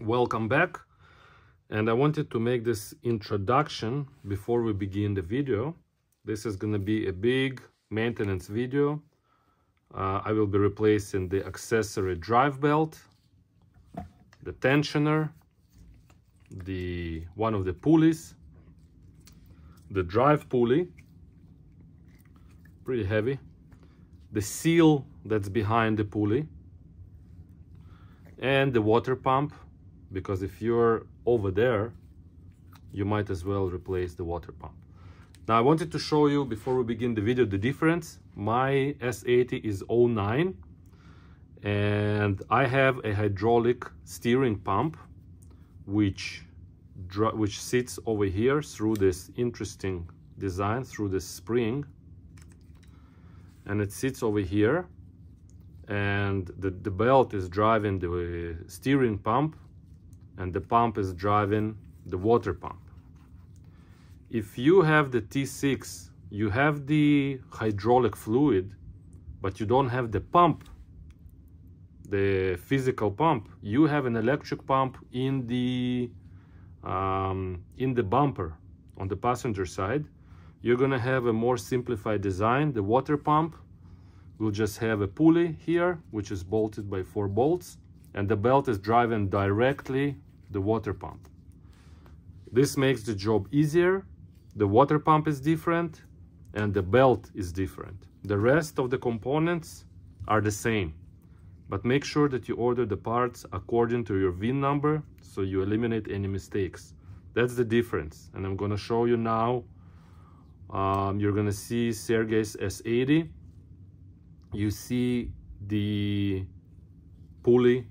Welcome back, and I wanted to make this introduction before we begin the video. This is going to be a big maintenance video. I will be replacing the accessory drive belt, the tensioner, one of the pulleys, the drive pulley, pretty heavy, the seal that's behind the pulley, and the water pump, because if you're over there, you might as well replace the water pump. Now I wanted to show you, before we begin the video, the difference. My S80 is 09, and I have a hydraulic steering pump which sits over here through this interesting design, through this spring, and it sits over here, and the belt is driving the steering pump, and the pump is driving the water pump. If you have the T6, you have the hydraulic fluid, but you don't have the pump, the physical pump. You have an electric pump in the bumper on the passenger side. You're gonna have a more simplified design. The water pump will just have a pulley here, which is bolted by 4 bolts, and the belt is driving directly the water pump. This makes the job easier. The water pump is different and the belt is different. The rest of the components are the same, but make sure that you order the parts according to your VIN number so you eliminate any mistakes. That's the difference, and I'm going to show you now. You're going to see Sergey's S80. You see the pulley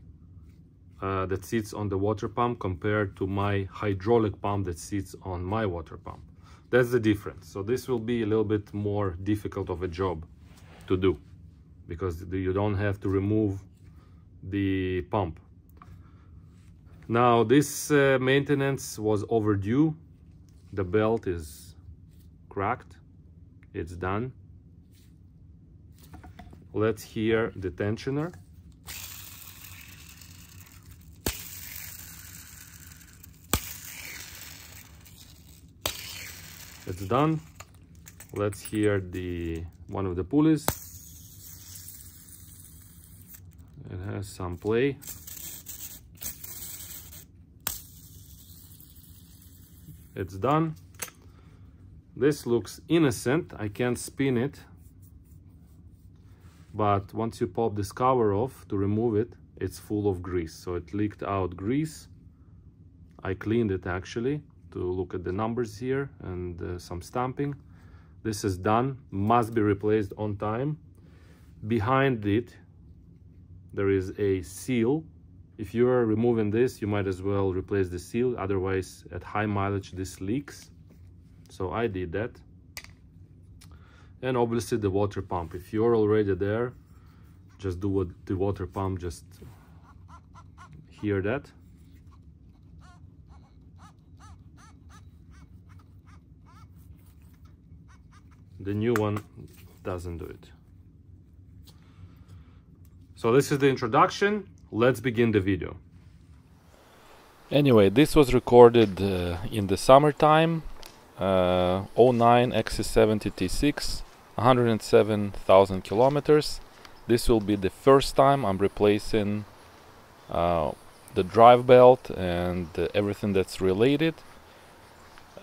that sits on the water pump compared to my hydraulic pump that sits on my water pump. That's the difference. So this will be a little bit more difficult of a job to do, because you don't have to remove the pump. Now this maintenance was overdue. The belt is cracked. It's done. Let's hear the tensioner. It's done. Let's hear one of the pulleys. It has some play. It's done. This looks innocent. I can't spin it, but once you pop this cover off to remove it, it's full of grease. So it leaked out grease. I cleaned it actually to look at the numbers here and some stamping. This is done, must be replaced on time. Behind it there is a seal. If you are removing this, you might as well replace the seal, otherwise at high mileage this leaks. So I did that. And obviously the water pump, if you're already there, just do what the water pump, just hear that. The new one doesn't do it. So this is the introduction. Let's begin the video. Anyway, this was recorded in the summertime. 09 XC70 T6, 107,000 kilometers. This will be the first time I'm replacing the drive belt and everything that's related.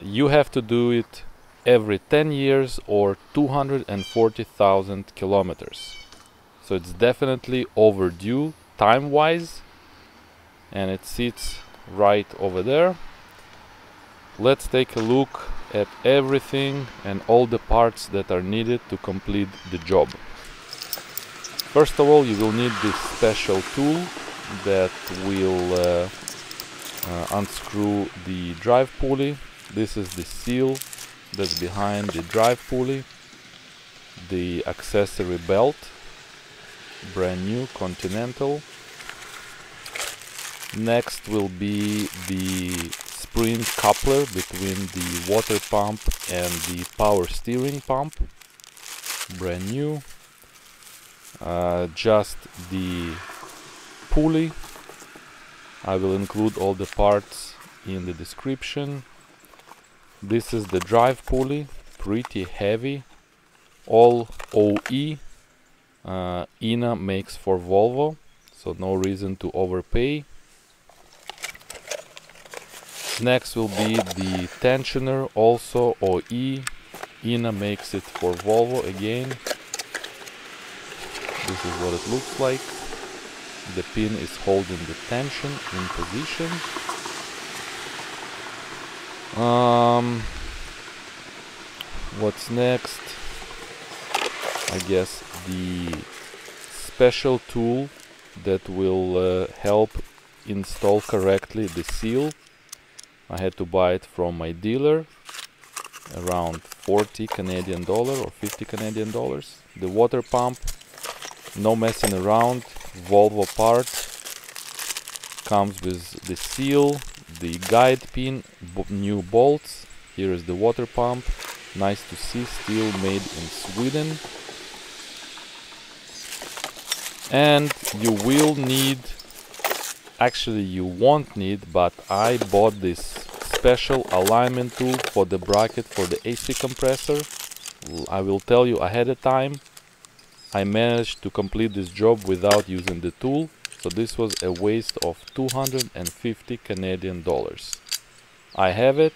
You have to do it every 10 years or 240,000 kilometers. So it's definitely overdue time-wise, and it sits right over there. Let's take a look at everything and all the parts that are needed to complete the job. First of all, you will need this special tool that will unscrew the drive pulley. This is the seal that's behind the drive pulley. The accessory belt, brand new, Continental. Next will be the spring coupler between the water pump and the power steering pump, brand new. Just the pulley, I will include all the parts in the description. This is the drive pulley, pretty heavy, all OE. INA makes for Volvo, so no reason to overpay. Next will be the tensioner, also OE. INA makes it for Volvo again. This is what it looks like. The pin is holding the tension in position. What's next? I guess the special tool that will help install correctly the seal. I had to buy it from my dealer, around 40 Canadian dollar or 50 Canadian dollars. The water pump, no messing around, Volvo part, comes with the seal, the guide pin, new bolts. Here is the water pump, nice to see, still made in Sweden. And you will need, actually you won't need, but I bought this special alignment tool for the bracket for the AC compressor. I will tell you ahead of time, I managed to complete this job without using the tool, so this was a waste of 250 Canadian dollars. I have it,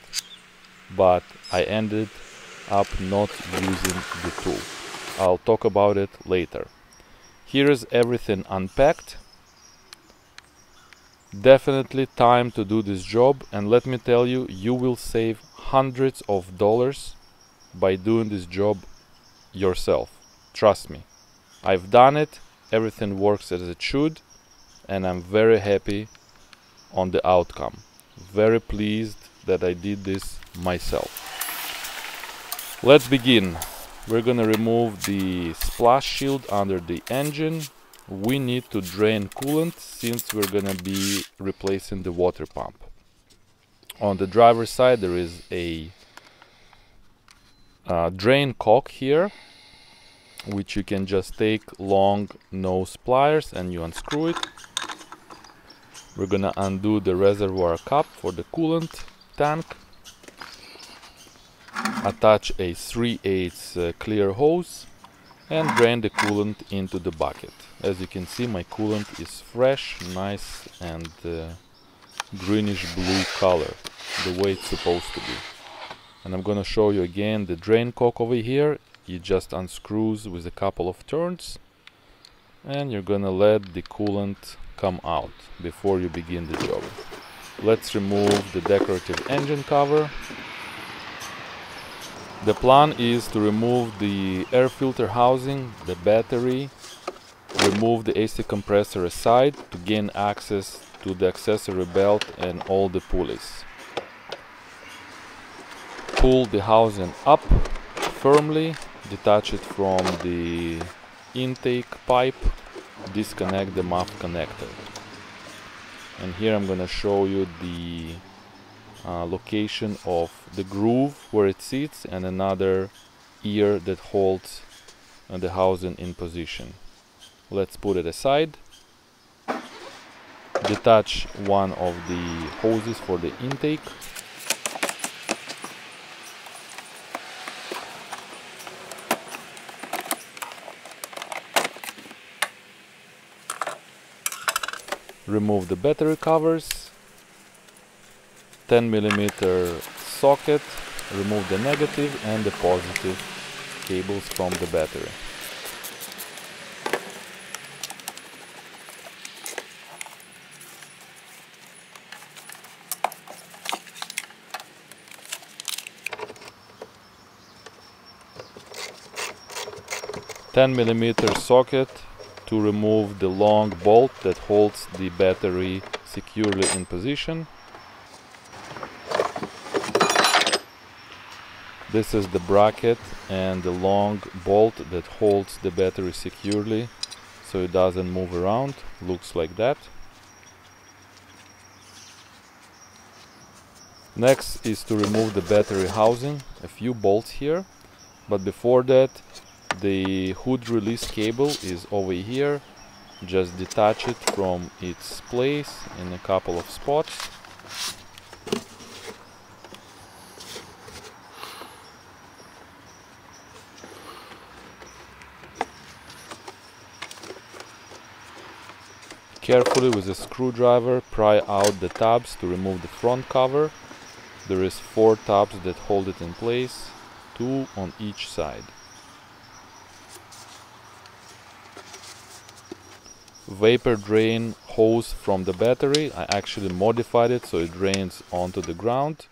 but I ended up not using the tool. I'll talk about it later. Here is everything unpacked. Definitely time to do this job, and let me tell you, you will save hundreds of dollars by doing this job yourself. Trust me. I've done it, everything works as it should, and I'm very happy on the outcome. Very pleased that I did this myself. Let's begin. We're gonna remove the splash shield under the engine. We need to drain coolant since we're gonna be replacing the water pump. On the driver's side there is a drain cock here, which you can just take long nose pliers and you unscrew it. We're gonna undo the reservoir cap for the coolant tank. Attach a 3/8 clear hose and drain the coolant into the bucket. As you can see, my coolant is fresh, nice and greenish blue color, the way it's supposed to be. And I'm gonna show you again the drain cock over here. It just unscrews with a couple of turns and you're gonna let the coolant come out before you begin the job. Let's remove the decorative engine cover. The plan is to remove the air filter housing, the battery, remove the AC compressor aside to gain access to the accessory belt and all the pulleys. Pull the housing up firmly, detach it from the intake pipe, disconnect the muff connector. And here I'm gonna show you the location of the groove where it sits and another ear that holds the housing in position. Let's put it aside. Detach one of the hoses for the intake. Remove the battery covers. 10mm socket, remove the negative and the positive cables from the battery. $10mm socket to remove the long bolt that holds the battery securely in position. This is the bracket and the long bolt that holds the battery securely so it doesn't move around. Looks like that. Next is to remove the battery housing, a few bolts here, but before that the hood release cable is over here just detach it from its place in a couple of spots. Carefully with a screwdriver pry out the tabs to remove the front cover. There is 4 tabs that hold it in place, 2 on each side. Vapor drain hose from the battery. I actually modified it so it drains onto the ground.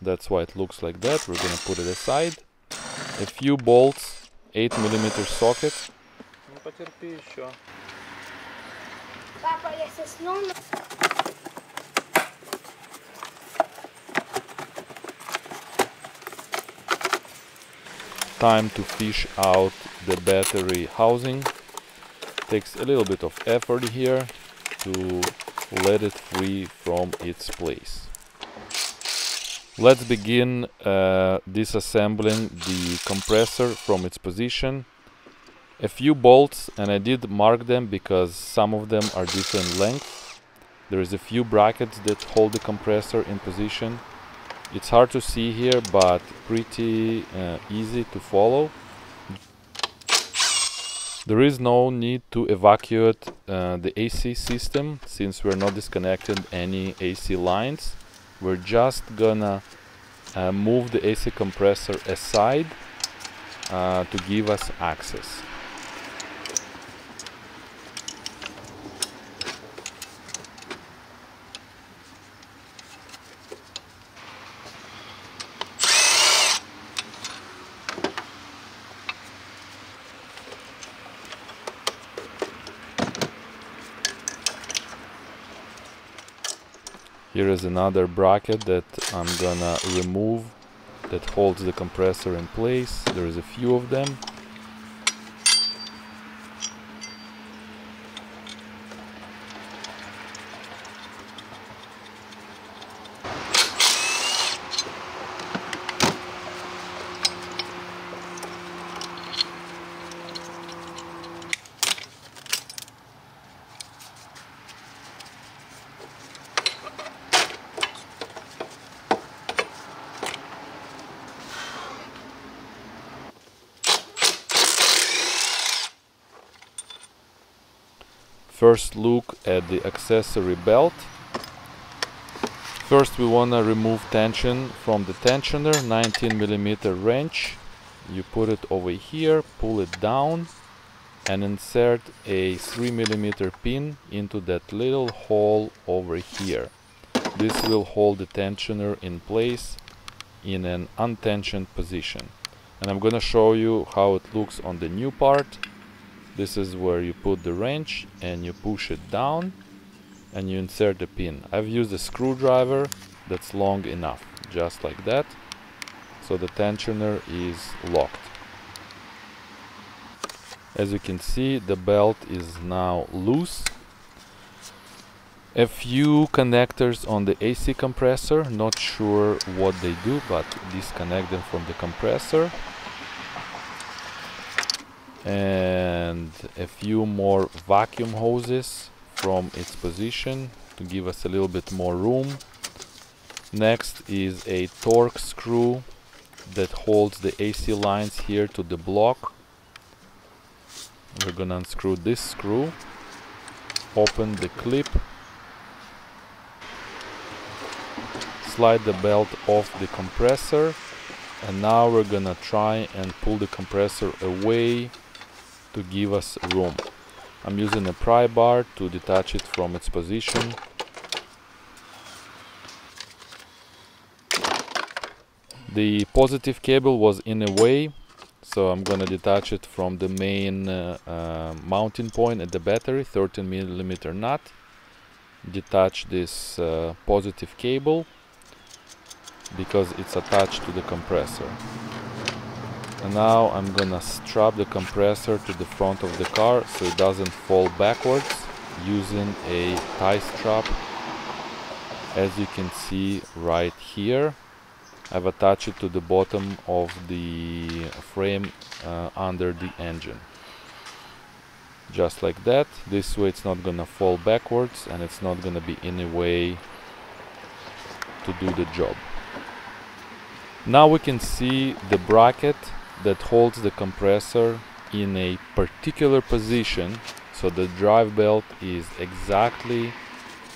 That's why it looks like that. We're gonna put it aside. A few bolts, 8mm socket. Time to fish out the battery housing. Takes a little bit of effort here to let it free from its place. Let's begin disassembling the compressor from its position. A few bolts, and I did mark them because some of them are different lengths. There is a few brackets that hold the compressor in position. It's hard to see here, but pretty easy to follow. There is no need to evacuate the AC system since we're not disconnecting any AC lines. We're just gonna move the AC compressor aside to give us access. Here is another bracket that I'm gonna remove that holds the compressor in place. There is a few of them. First look at the accessory belt. First we want to remove tension from the tensioner, 19mm wrench. You put it over here, pull it down and insert a 3mm pin into that little hole over here. This will hold the tensioner in place in an untensioned position. And I'm gonna show you how it looks on the new part. This is where you put the wrench and you push it down and you insert the pin. I've used a screwdriver that's long enough, just like that, so the tensioner is locked. As you can see, the belt is now loose. A few connectors on the AC compressor, not sure what they do, but disconnect them from the compressor. And a few more vacuum hoses from its position to give us a little bit more room. Next is a torque screw that holds the AC lines here to the block. We're gonna unscrew this screw, open the clip, slide the belt off the compressor, and now we're gonna try and pull the compressor away to give us room. I'm using a pry bar to detach it from its position. The positive cable was in a way, so I'm gonna detach it from the main mounting point at the battery, 13mm nut. Detach this positive cable because it's attached to the compressor. And now I'm gonna strap the compressor to the front of the car so it doesn't fall backwards using a tie strap. As you can see right here, I've attached it to the bottom of the frame under the engine. just like that. This way it's not gonna fall backwards and it's not gonna be in a way to do the job. Now we can see the bracket that holds the compressor in a particular position, so the drive belt is exactly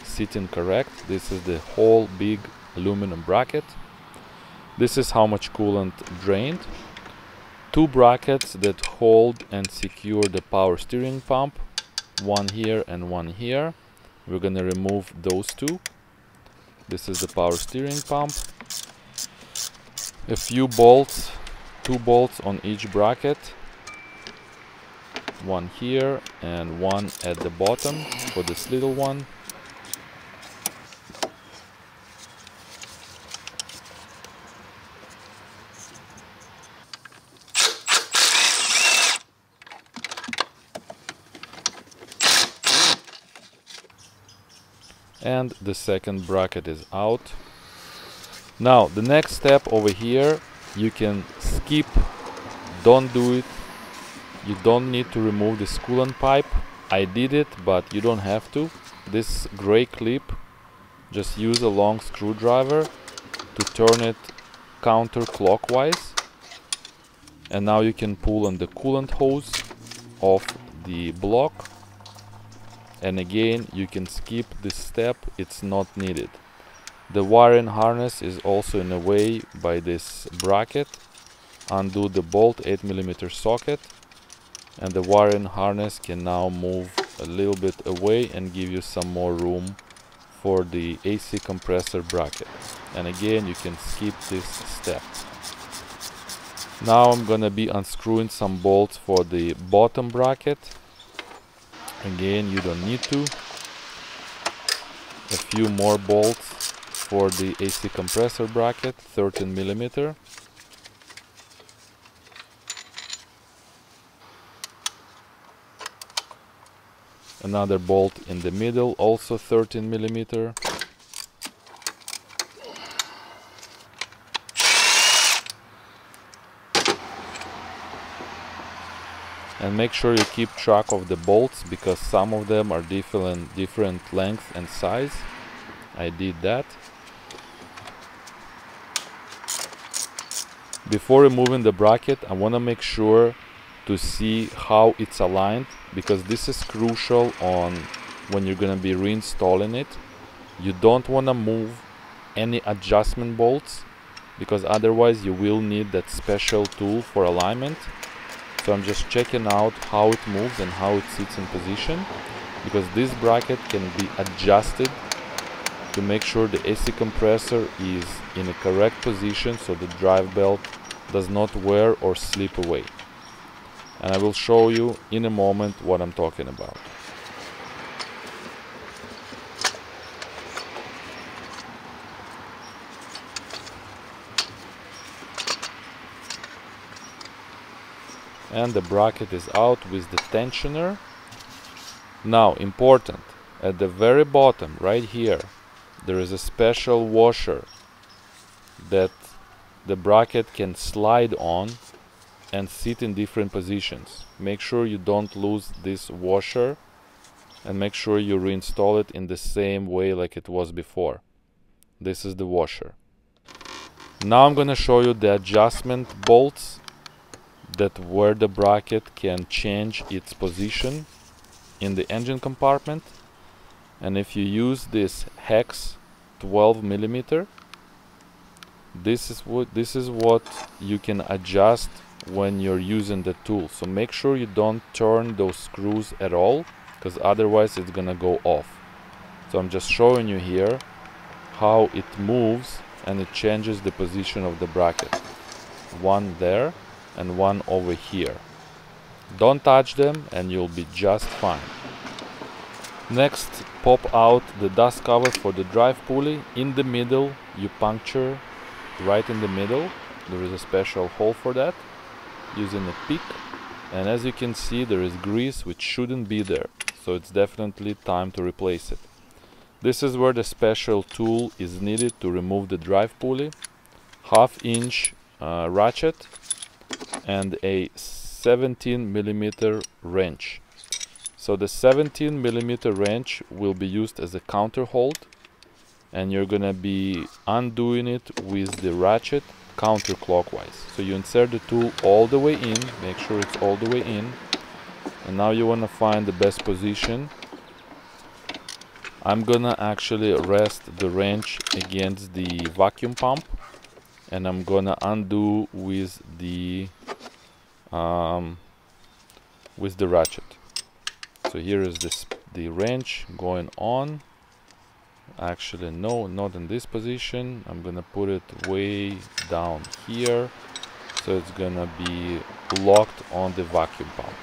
sitting correct. This is the whole big aluminum bracket. This is how much coolant drained. Two brackets that hold and secure the power steering pump, one here and one here. We're gonna remove those two. This is the power steering pump. A few bolts, 2 bolts on each bracket, one here and one at the bottom for this little one. And the second bracket is out. Now the next step over here you can skip, don't do it. You don't need to remove this coolant pipe. I did it, but you don't have to. This gray clip, just use a long screwdriver to turn it counterclockwise, and now you can pull on the coolant hose off the block. And again, you can skip this step, it's not needed. The wiring harness is also in a way by this bracket. Undo the bolt 8mm socket, and the wiring harness can now move a little bit away and give you some more room for the AC compressor bracket. And again, you can skip this step. Now I'm gonna be unscrewing some bolts for the bottom bracket. Again, you don't need to. A few more bolts for the AC compressor bracket, 13mm. Another bolt in the middle, also 13mm. And make sure you keep track of the bolts, because some of them are different length and size. I did that. Before removing the bracket, I want to make sure to see how it's aligned, because this is crucial on when you're going to be reinstalling it. You don't want to move any adjustment bolts, because otherwise you will need that special tool for alignment. So I'm just checking out how it moves and how it sits in position, because this bracket can be adjusted to make sure the AC compressor is in a correct position so the drive belt does not wear or slip away. And I will show you in a moment what I'm talking about. And the bracket is out with the tensioner. Now, important, at the very bottom right here there is a special washer that the bracket can slide on and sit in different positions. Make sure you don't lose this washer, and make sure you reinstall it in the same way like it was before. This is the washer. Now I'm gonna show you the adjustment bolts that where the bracket can change its position in the engine compartment. And if you use this hex 12mm, this is what you can adjust when you're using the tool. So make sure you don't turn those screws at all, because otherwise it's gonna go off. So I'm just showing you here how it moves and it changes the position of the bracket. One there and one over here. Don't touch them and you'll be just fine. Next, pop out the dust cover for the drive pulley. In the middle, you puncture right in the middle. There is a special hole for that, using a pick. And as you can see, there is grease which shouldn't be there, so it's definitely time to replace it. This is where the special tool is needed to remove the drive pulley. 1/2-inch ratchet and a 17mm wrench. So the 17mm wrench will be used as a counter hold, and you're gonna be undoing it with the ratchet counterclockwise. So you insert the tool all the way in, make sure it's all the way in, and now you wanna find the best position. I'm gonna actually rest the wrench against the vacuum pump, and I'm gonna undo with the ratchet. So here is the wrench going on. Actually, no, not in this position. I'm gonna put it way down here, so it's gonna be locked on the vacuum pump.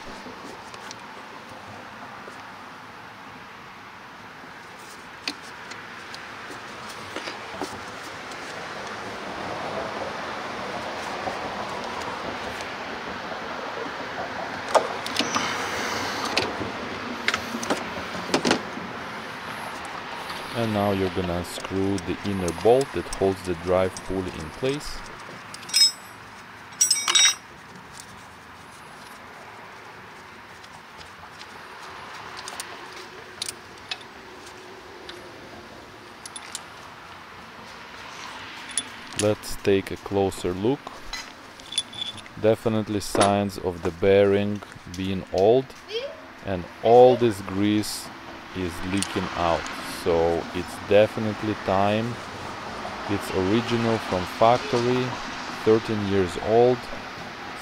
And now you're gonna unscrew the inner bolt that holds the drive pulley in place. Let's take a closer look. Definitely signs of the bearing being old, and all this grease is leaking out. So it's definitely time. It's original from factory, 13 years old.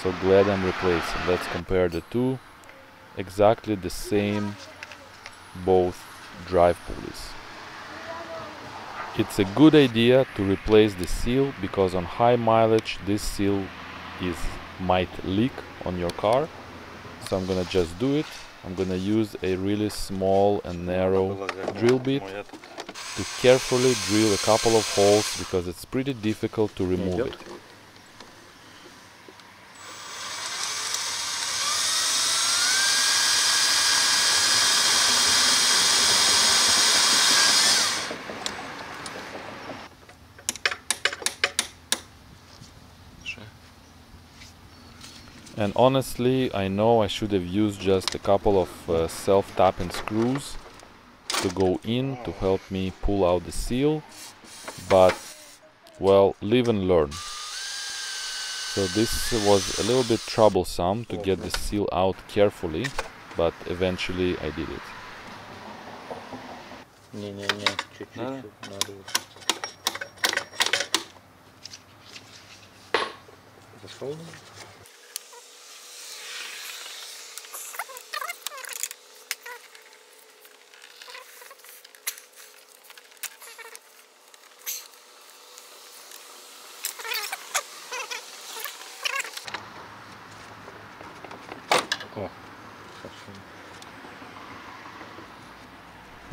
So glad I'm replacing. Let's compare the two. Exactly the same, both drive pulleys. It's a good idea to replace the seal, because on high mileage this seal might leak on your car. So I'm gonna just do it. I'm gonna use a really small and narrow drill bit to carefully drill a couple of holes, because it's pretty difficult to remove it. And honestly, I know I should have used just a couple of self-tapping screws to go in to help me pull out the seal, but well, live and learn. So this was a little bit troublesome to get the seal out carefully, but eventually I did it.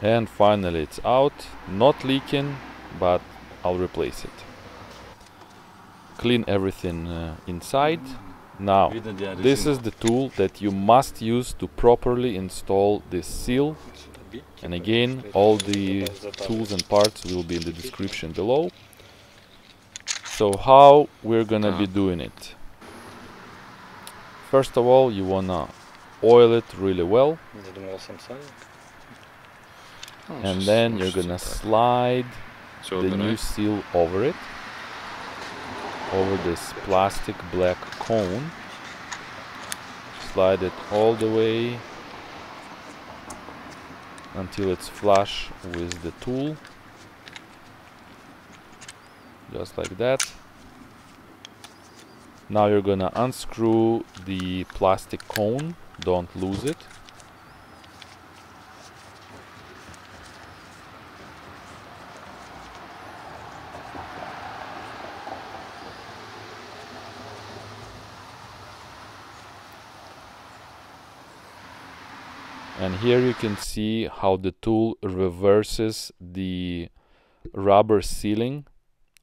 And finally it's out, not leaking, but I'll replace it. Clean everything inside. Now, this is the tool that you must use to properly install this seal. And again, all the tools and parts will be in the description below. So how we're gonna be doing it? First of all, you wanna oil it really well. And then you're gonna slide the new seal over it, over this plastic black cone. Slide it all the way until it's flush with the tool, just like that. Now you're gonna unscrew the plastic cone, don't lose it. And here you can see how the tool reverses the rubber sealing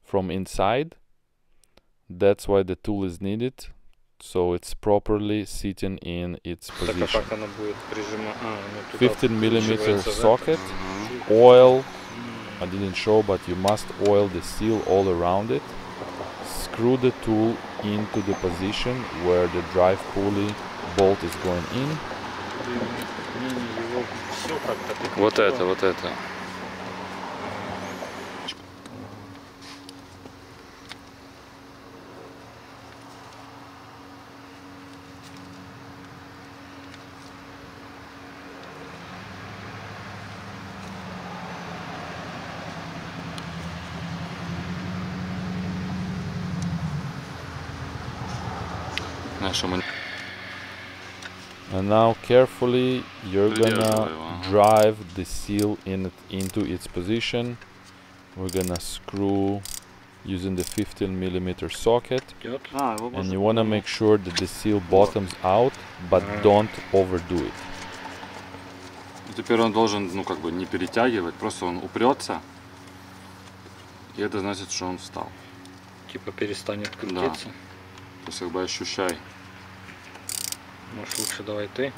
from inside. That's why the tool is needed, so it's properly sitting in its position. 15mm socket, oil, I didn't show, but you must oil the seal all around it. Screw the tool into the position where the drive pulley bolt is going in. Его все как-то. Вот это, вот это. And now carefully you're gonna drive the seal into its position. We're gonna screw using the 15mm socket, and you wanna make sure that the seal bottoms out, but don't overdo it. Теперь он должен, ну как бы не перетягивать, просто он упрется, и это значит, что он встал. Типа перестанет крутиться. Да. То есть как бы ощущай. Может лучше давай ты?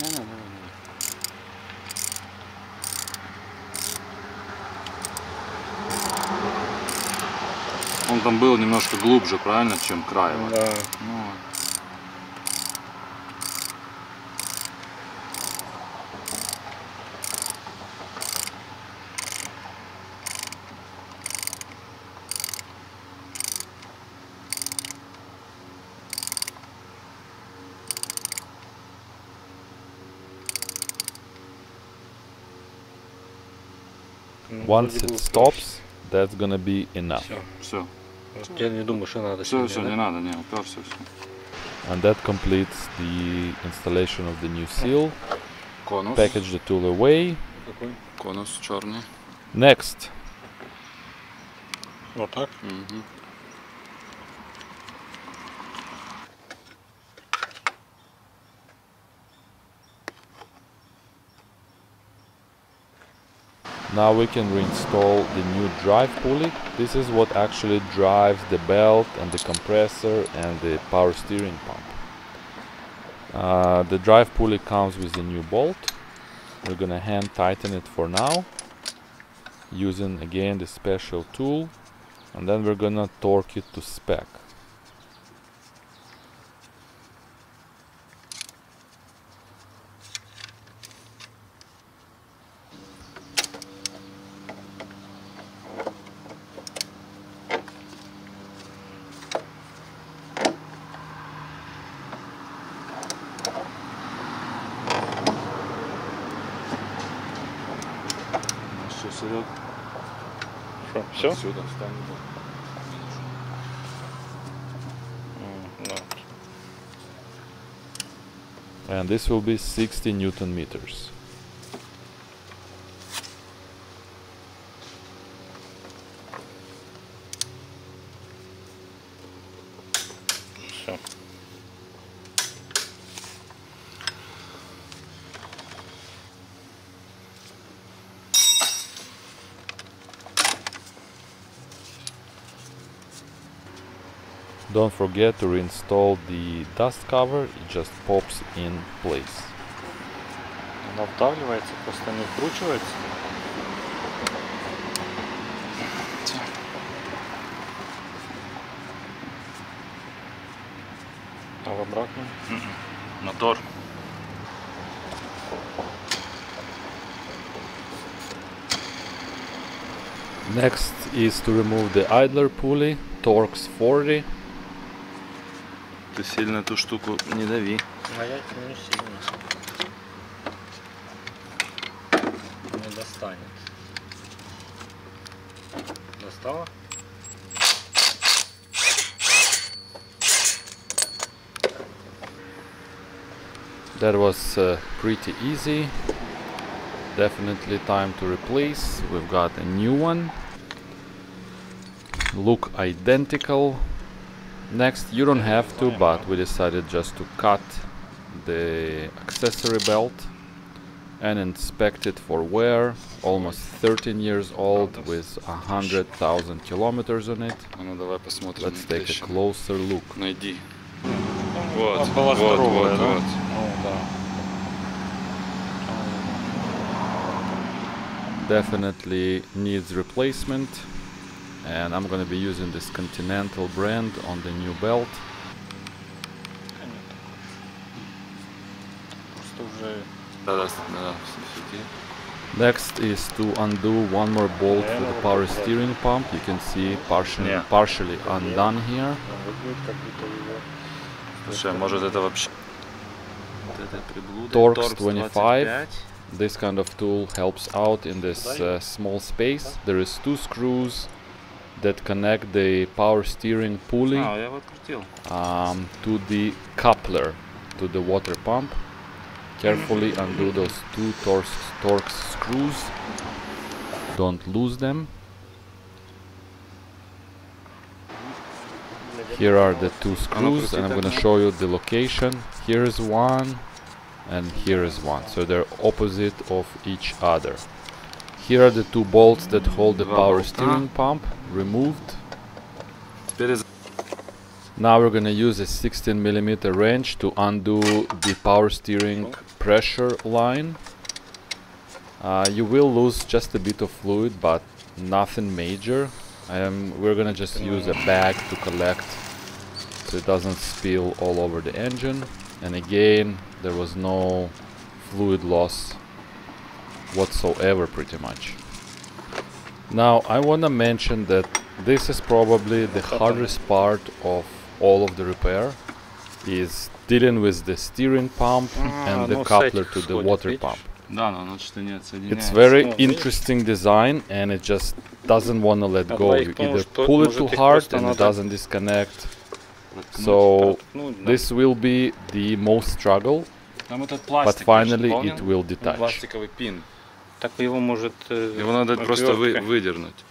Он там был немножко глубже, правильно, чем край. Да. Ну. Once it stops, that's gonna be enough. Все. Я не думаю, что надо. Все, не надо, не, уперся, все. And that completes the installation of the new seal. Конус. Package the tool away. Какой? Конус черный. Next. Вот так? Угу. Now we can reinstall the new drive pulley. This is what actually drives the belt and the compressor and the power steering pump. The drive pulley comes with a new bolt. We're gonna hand tighten it for now, using again the special tool, and then we're gonna torque it to spec. Что, все? Сюда встанет. And this will be 60 Newton meters. Все. Don't forget to reinstall the dust cover, it just pops in place. Она вдавливается, просто не вкручивается. А в обратном? Мотор. Next is to remove the idler pulley, Torx 40. Ты сильно эту штуку не дави. А я не сильно. Не достанет. Достала? That was pretty easy. Definitely time to replace. We've got a new one. Look identical. Next, you don't have to, but we decided just to cut the accessory belt and inspect it for wear. Almost 13 years old with 100,000 kilometers on it. Let's take a closer look. Найди. Вот, вот, вот. Definitely needs replacement, and I'm gonna be using this Continental brand on the new belt. Просто уже Next is to undo one more bolt for the power steering pump. You can see partially undone here. Torx 25. This kind of tool helps out in this small space. There is 2 screws that connect the power steering pulley to the coupler to the water pump. Carefully undo those 2 Torx screws. Don't lose them. Here are the 2 screws, and I'm going to show you the location. Here is one, and here is one. So they're opposite of each other. Here are the 2 bolts that hold the power steering pump, removed. Now we're going to use a 16mm wrench to undo the power steering pressure line. You will lose just a bit of fluid, but nothing major. We're going to just use a bag to collect so it doesn't spill all over the engine. And again, there was no fluid loss whatsoever, pretty much. Now I want to mention that this is probably the hardest part of all of the repair, is dealing with the steering pump and the coupler to the water pump. It's very interesting design, and it just doesn't want to let go. You either pull it too hard and it doesn't disconnect. So this will be the most struggle, but finally it will detach. Его надо просто выдернуть.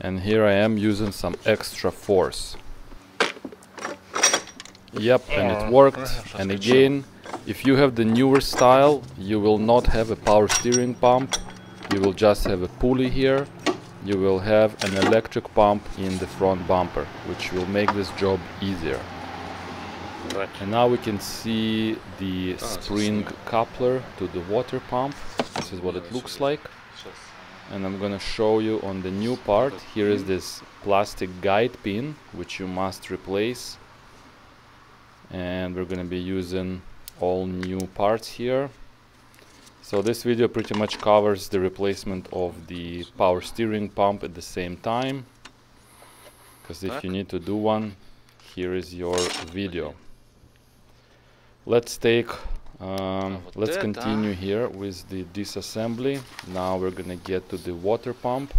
And here I am using some extra force. Yep, and it worked. And again, if you have the newer style, you will not have a power steering pump. You will just have a pulley here. You will have an electric pump in the front bumper, which will make this job easier. And now we can see the spring coupler to the water pump. This is what it looks like. And I'm gonna show you on the new part. Here is this plastic guide pin, which you must replace. And we're gonna be using all new parts here. So this video pretty much covers the replacement of the power steering pump at the same time, because if you need to do one, here is your video. Let's continue here with the disassembly. Now we're gonna get to the water pump.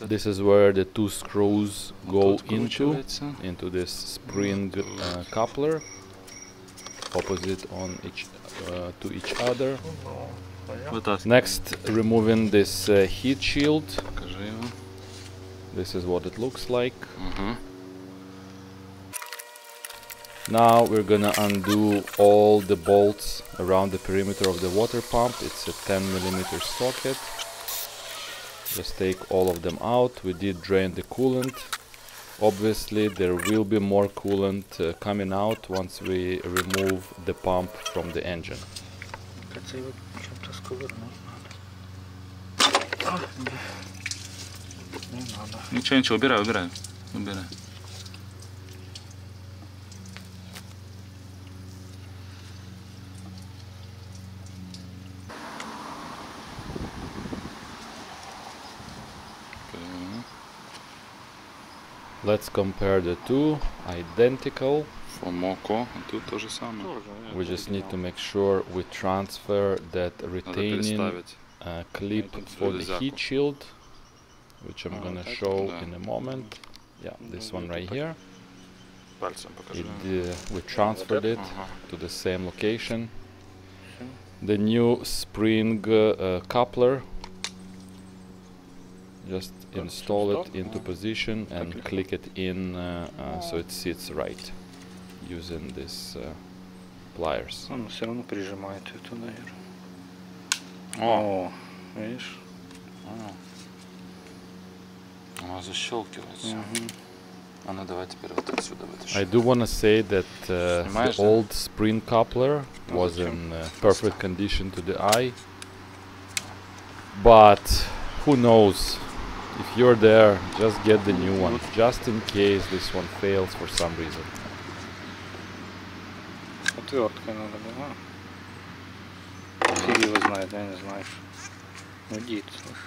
This is where the 2 screws go into this spring coupler, opposite on to each other. Next, removing this heat shield. This is what it looks like. Now we're gonna undo all the bolts around the perimeter of the water pump. It's a 10mm socket. Just take all of them out. We did drain the coolant. Obviously there will be more coolant coming out once we remove the pump from the engine. Ничего, убирай. Let's compare the 2, identical. We just need to make sure we transfer that retaining clip for the heat shield, which I'm gonna show in a moment. Yeah, this one right here. We transferred it to the same location. The new spring coupler, just install it into position and click it in so it sits right using these pliers. Он все равно прижимает это, наверное. О, видишь? Она защелкивается. I do want to say that the old spring coupler was in perfect condition to the eye, but who knows, if you're there, just get the new one, just in case this one fails for some reason. Отверткой надо было. Фиг его знает, я не знаю. Нудит, слышь.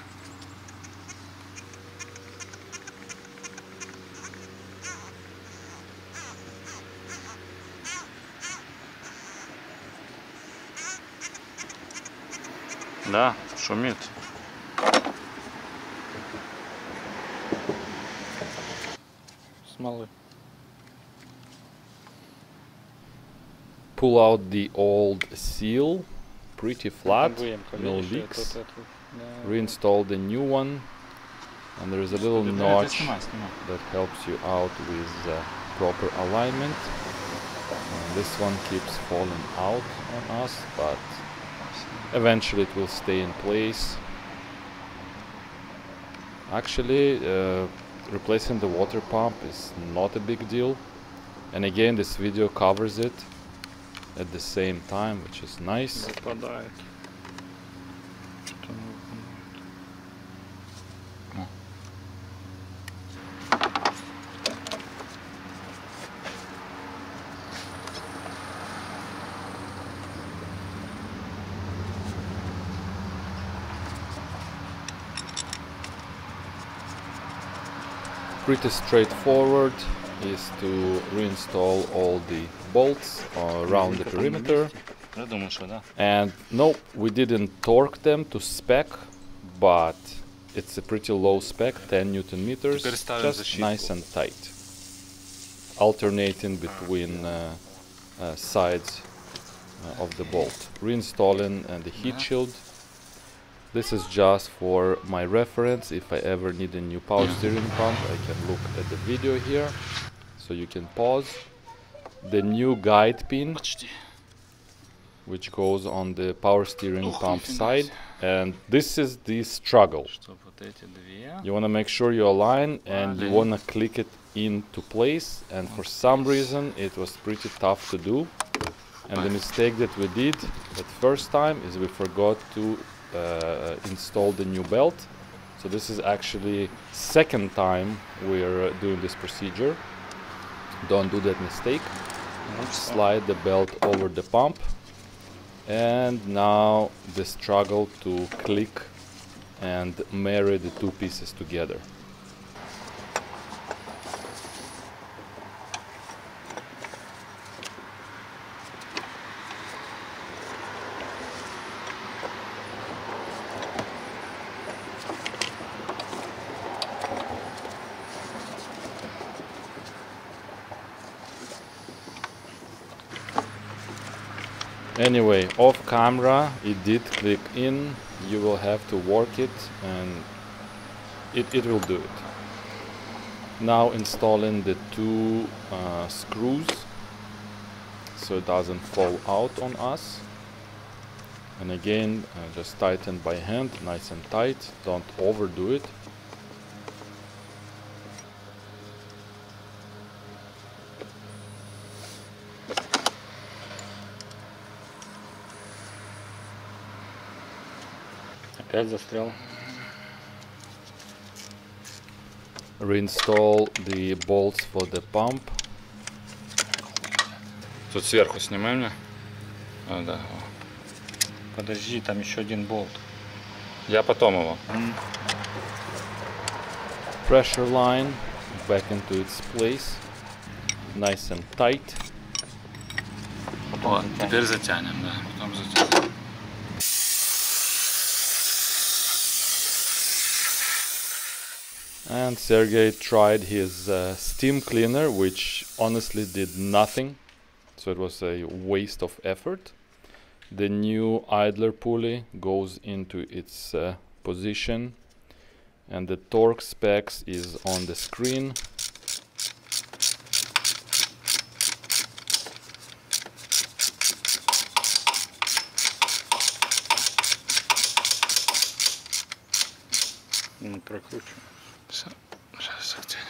Да, шумит. Смолы. Pull out the old seal, pretty flat, no leaks. Reinstall the new one, and there is a little notch that helps you out with proper alignment. And this one keeps falling out on us, but eventually it will stay in place. Actually, replacing the water pump is not a big deal, and again this video covers it at the same time, which is nice. Pretty straightforward is to reinstall all the bolts around the perimeter. And no, we didn't torque them to spec, but it's a pretty low spec, 10 Newton meters, just nice and tight, alternating between sides of the bolt. Reinstalling the heat shield. This is just for my reference. If I ever need a new power steering pump, I can look at the video here, so you can pause. The new guide pin, which goes on the power steering pump side, and this is the struggle. You want to make sure you align and you want to click it into place, and for some reason it was pretty tough to do. And the mistake that we did that first time is we forgot to install the new belt. So this is actually second time we're doing this procedure. Don't do that mistake. Slide the belt over the pump, and now the struggle to click and marry the two pieces together. Anyway, off camera it did click in. You will have to work it, and it will do it. Now installing the two screws so it doesn't fall out on us. And again, just tighten by hand, nice and tight, don't overdo it. Опять застрял. Reinstall the bolts for the pump. Тут сверху снимай мне. А, да. Подожди, там еще один болт. Я потом его. Pressure line back into its place, nice and tight. Вот, теперь затянем, да. Потом затянем. And Sergey tried his steam cleaner, which honestly did nothing, so it was a waste of effort. The new idler pulley goes into its position, and the torque specs is on the screen. Прокручиваю. Сейчас затянем.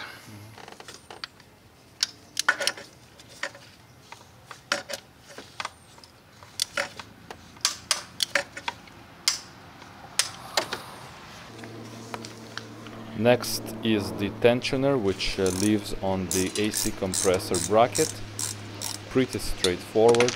Next is the tensioner, which lives on the AC compressor bracket. Pretty straightforward.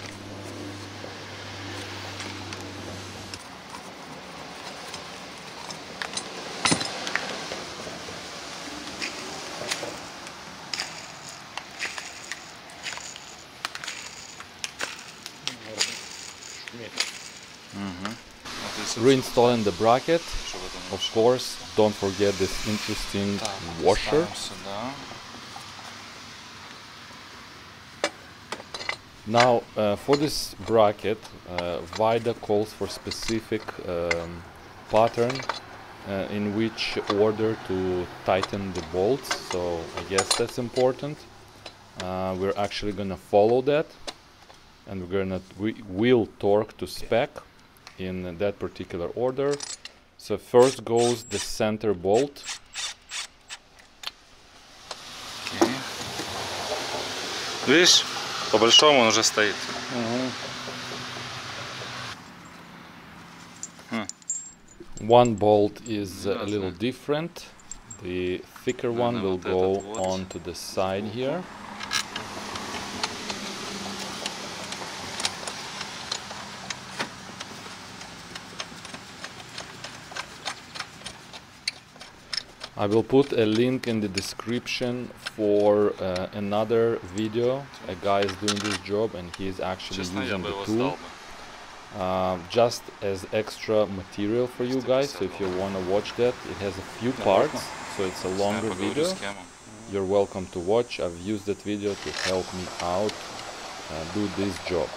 Reinstalling the bracket, of course, don't forget this interesting washer. Now, for this bracket, VIDA calls for specific pattern in which order to tighten the bolts, so I guess that's important. We're actually gonna follow that, and we will torque to spec in that particular order. So first goes the center bolt. Видишь, по большому он уже стоит. One bolt is a little different. The thicker one will go onto the side here. I will put a link in the description for another video. A guy is doing this job and he is actually using the tool just as extra material for you guys. So if you want to watch that, it has a few parts, so it's a longer video. You're welcome to watch. I've used that video to help me out do this job.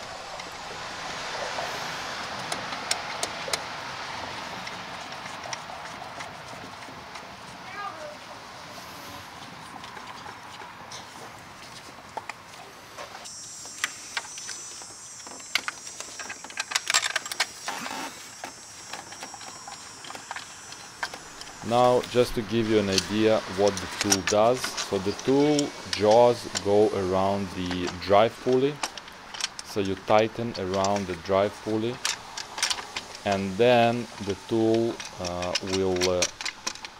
Now, just to give you an idea what the tool does, so the tool jaws go around the drive pulley, so you tighten around the drive pulley, and then the tool will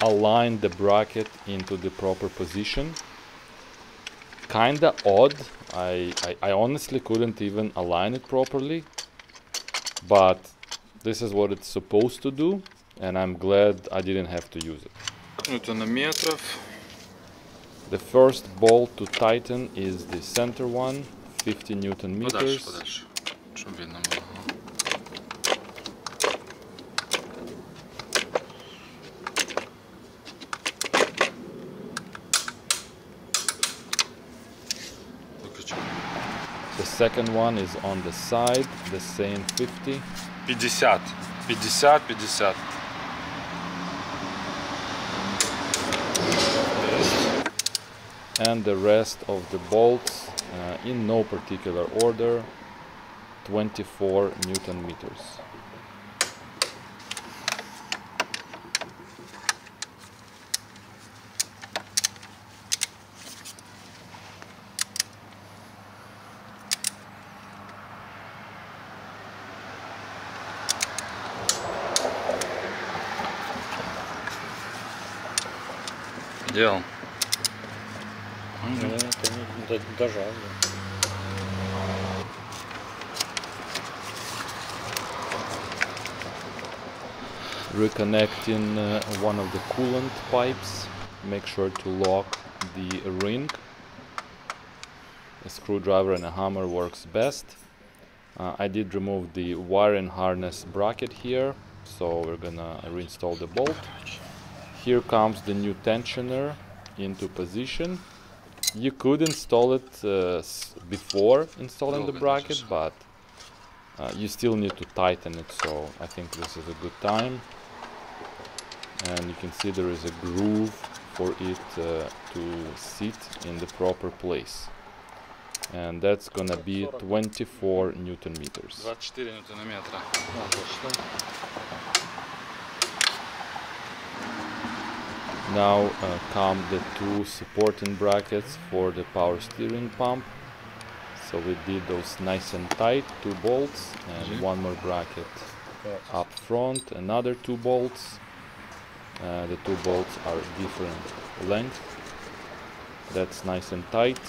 align the bracket into the proper position. Kinda odd, I honestly couldn't even align it properly, but this is what it's supposed to do. And I'm glad I didn't have to use it. The first bolt to tighten is the center one, 50 Newton meters. The second one is on the side, the same 50. 50, 50, 50. And the rest of the bolts in no particular order, 24 Newton meters. Делал. Это дожал. Reconnecting one of the coolant pipes. Make sure to lock the ring. A screwdriver and a hammer works best. I did remove the wiring harness bracket here, so we're gonna reinstall the bolt. Here comes the new tensioner into position. You could install it before installing the bracket, but you still need to tighten it, so I think this is a good time. And you can see there is a groove for it to sit in the proper place. And that's gonna be 24 Newton meters. 24 ньютонометра. Now come the two supporting brackets for the power steering pump. So we did those nice and tight, 2 bolts, and one more bracket up front, another 2 bolts. The two bolts are different length. That's nice and tight.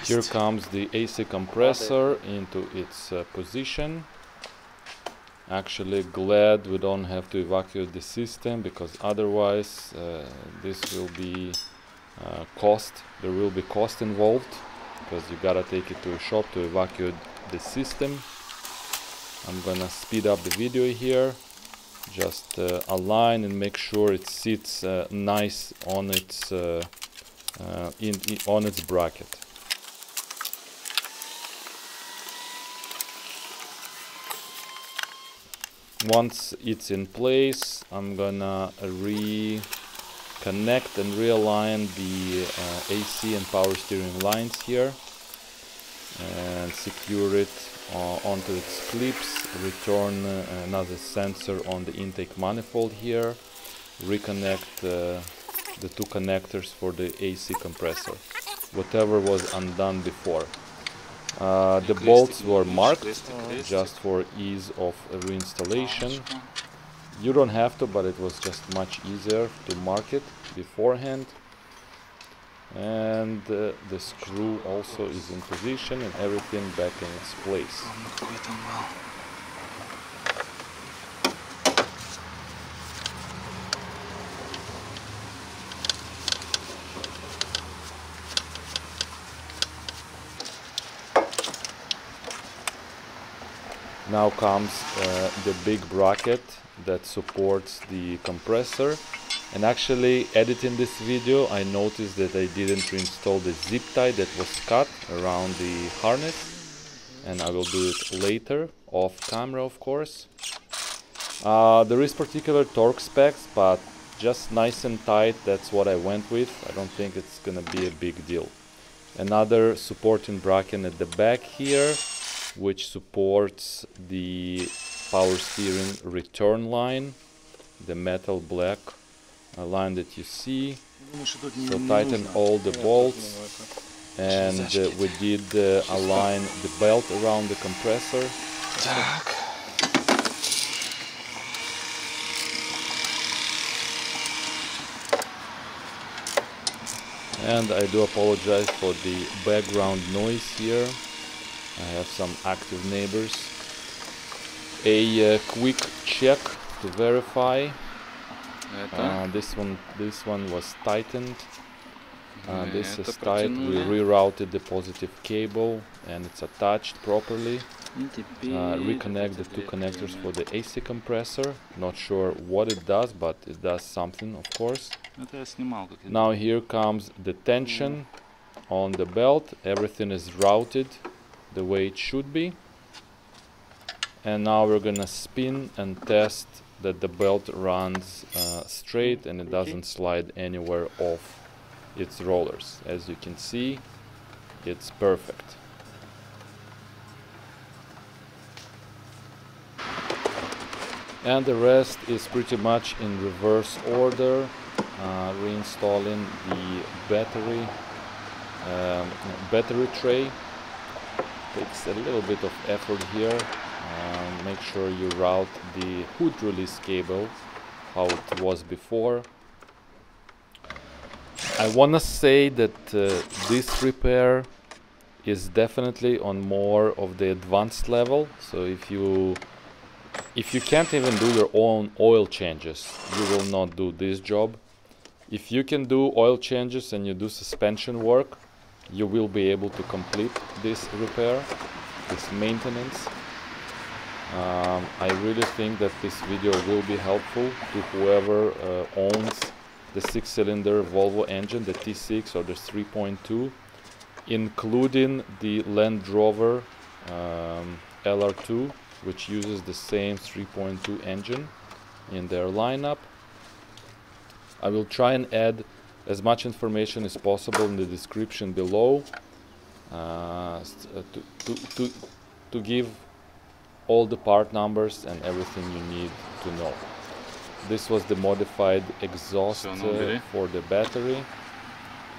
Here comes the AC compressor into its position. Actually glad we don't have to evacuate the system, because otherwise this will be cost. There will be cost involved, because you gotta take it to a shop to evacuate the system. I'm gonna speed up the video here. Just align and make sure it sits nice on its on its bracket. Once it's in place, I'm gonna reconnect and realign the AC and power steering lines here and secure it onto its clips. Return another sensor on the intake manifold here. Reconnect the two connectors for the AC compressor, whatever was undone before. The bolts were marked just for ease of reinstallation. You don't have to, but it was just much easier to mark it beforehand. And the screw also is in position and everything back in its place. Now comes the big bracket that supports the compressor. And actually, editing this video, I noticed that I didn't reinstall the zip tie that was cut around the harness, and I will do it later, off camera of course. There is particular torque specs, but just nice and tight, that's what I went with. I don't think it's gonna be a big deal. Another supporting bracket at the back here, which supports the power steering return line, the metal black line that you see. So tighten all the bolts, and we did align the belt around the compressor. And I do apologize for the background noise here. I have some active neighbors. A quick check to verify. This one was tightened. This is tight. We rerouted the positive cable and it's attached properly. Reconnect the two connectors for the AC compressor. Not sure what it does, but it does something, of course. Now here comes the tension on the belt. Everything is routed the way it should be. And now we're gonna spin and test that the belt runs straight and it doesn't slide anywhere off its rollers. As you can see, it's perfect. And the rest is pretty much in reverse order. Reinstalling the battery tray takes a little bit of effort here. Make sure you route the hood release cable how it was before. I wanna say that this repair is definitely on more of the advanced level. So if you can't even do your own oil changes, you will not do this job. If you can do oil changes and you do suspension work, you will be able to complete this repair, this maintenance. I really think that this video will be helpful to whoever owns the 6-cylinder Volvo engine, the T6 or the 3.2, including the Land Rover LR2, which uses the same 3.2 engine in their lineup. I will try and add as much information as possible in the description below to give all the part numbers and everything you need to know. This was the modified exhaust for the battery.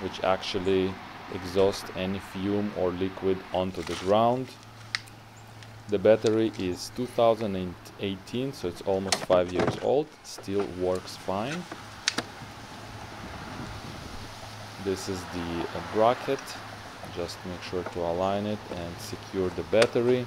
which actually exhaust any fume or liquid onto the ground. The battery is 2018, so it's almost 5 years old. Still works fine. This is the bracket. Just make sure to align it and secure the battery.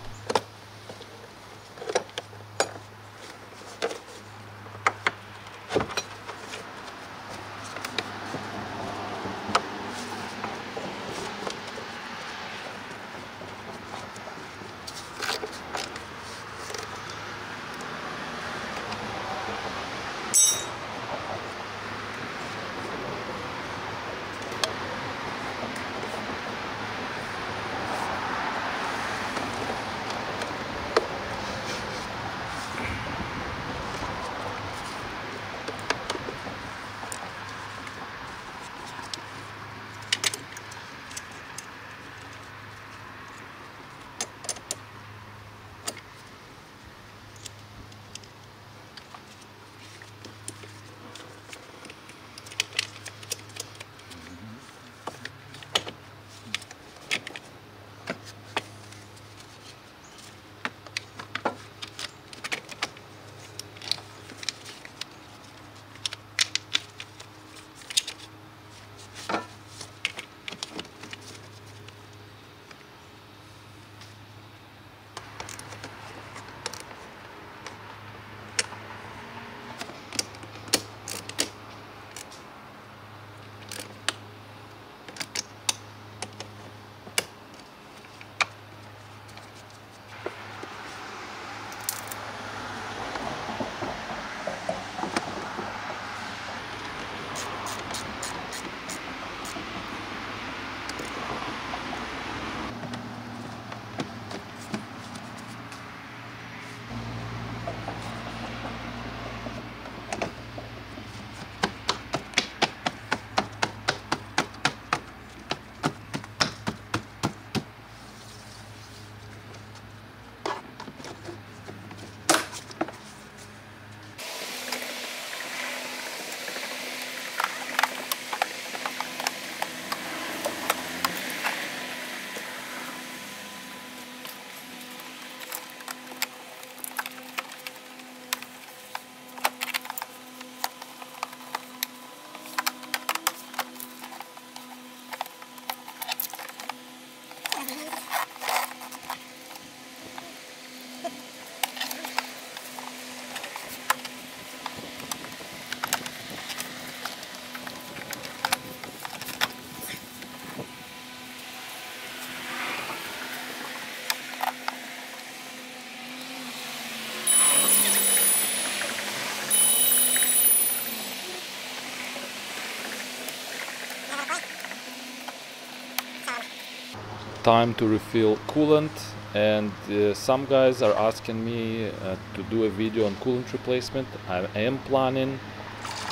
Time to refill coolant, and some guys are asking me to do a video on coolant replacement. I am planning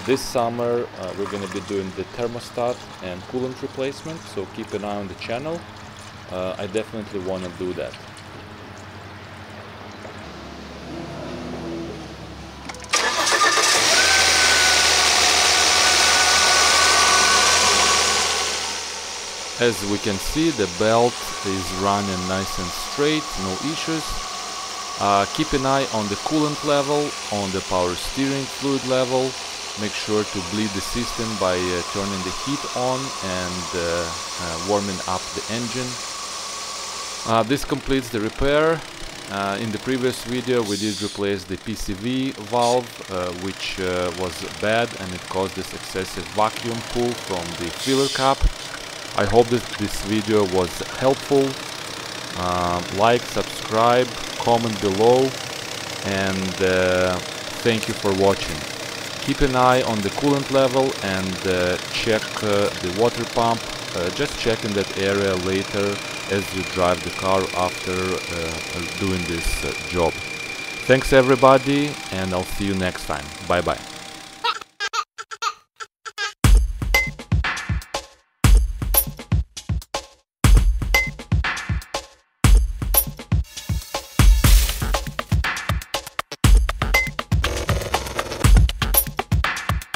this summer. We're going to be doing the thermostat and coolant replacement, so keep an eye on the channel. I definitely want to do that. As we can see, the belt is running nice and straight, no issues. Keep an eye on the coolant level, on the power steering fluid level. Make sure to bleed the system by turning the heat on and warming up the engine. This completes the repair. In the previous video we did replace the PCV valve, which was bad, and it caused this excessive vacuum pull from the filler cap. I hope that this video was helpful. Like, subscribe, comment below, and thank you for watching. Keep an eye on the coolant level and check the water pump. Just check in that area later as you drive the car after doing this job. Thanks everybody, and I'll see you next time. Bye bye.